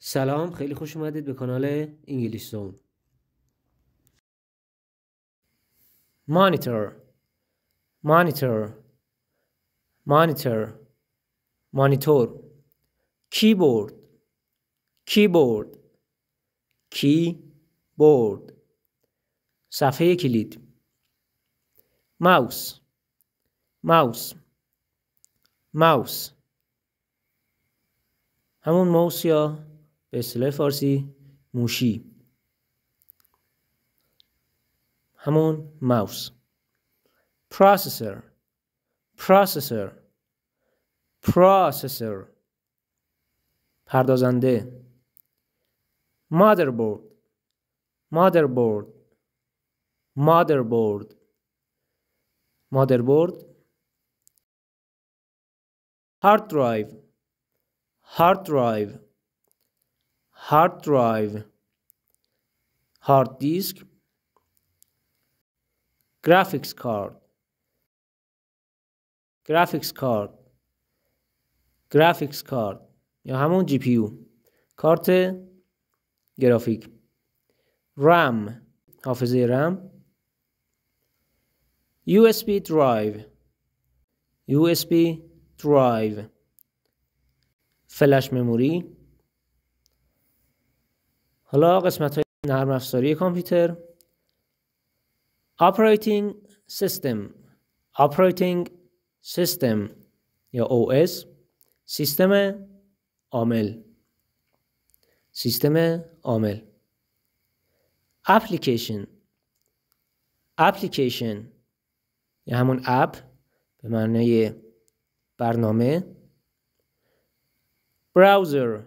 سلام، خیلی خوش اومدید به کانال انگلیش زون. مانیتور مانیتور مانیتور مانیتور کیبورد کیبورد کیبورد صفحه کلید ماوس ماوس ماوس همون ماوس یا به اصطلاح فارسی موشی، همون ماوس. پروسسور پروسسور پروسسور پردازنده. مادربرد مادربرد مادربرد مادربرد. هارد درایو هارد درایو هارد درایو هارد دیسک. گرافیکس کارت گرافیکس کارت گرافیکس کارت یا همون جی پی یو، کارت گرافیک. رم حافظه رم. یو اس بی درایو یو اس بی درایو فلش مموری. حالا قسمت های نرم افزاری کامپیوتر. operating system operating system یا OS سیستم عامل سیستم عامل. application application یا همون اپ به معنی برنامه. browser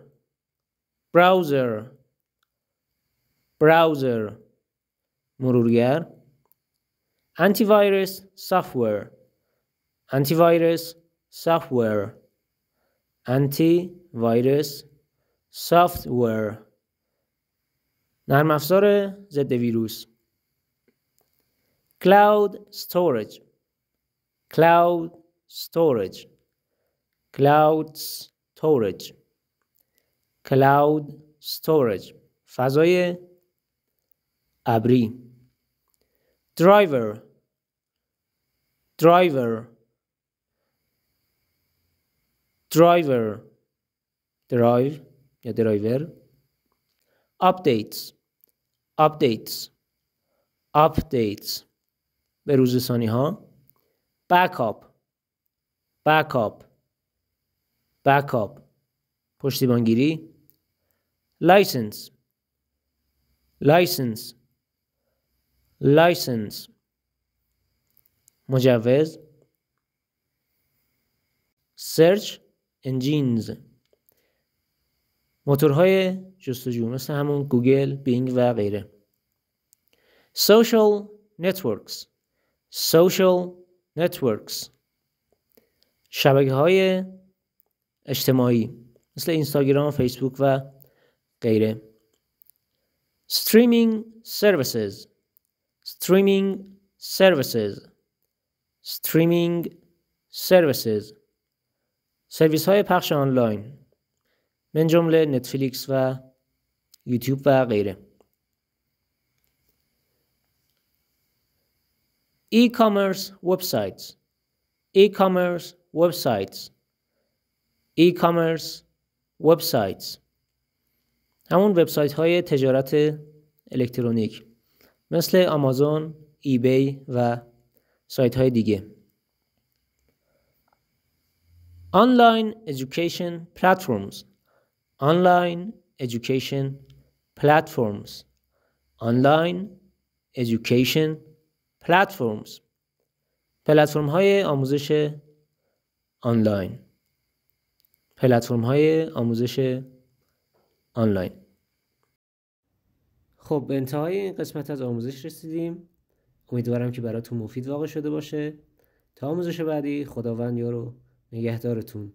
browser browser مرورگر. antivirus software antivirus software antivirus software نرم افزار ضد ویروس. cloud storage cloud storage cloud storage cloud storage فضای ابری. driver driver driver drive یا درایور. updates updates updates به روزرسانی ها. backup backup backup پشتیبانگیری. license license license مجوز. search engines موتورهای جستجو مثل همون گوگل، بینگ و غیره. social networks social networks شبکه‌های اجتماعی مثل اینستاگرام، فیسبوک و غیره. streaming services streaming services streaming services سرویس های پخش آنلاین من جمله نتفلیکس و یوتیوب و غیره. e-commerce websites e-commerce websites e-commerce websites همون وبسایت های تجارت الکترونیک مثل آمازون، ایبی و سایت های دیگه. online education platforms online education platforms online education platforms پلتفرم های آموزش آنلاین پلتفرم های آموزش آنلاین. خب به انتهای این قسمت از آموزش رسیدیم. امیدوارم که براتون مفید واقع شده باشه. تا آموزش بعدی، خداوند یار و نگهدارتون.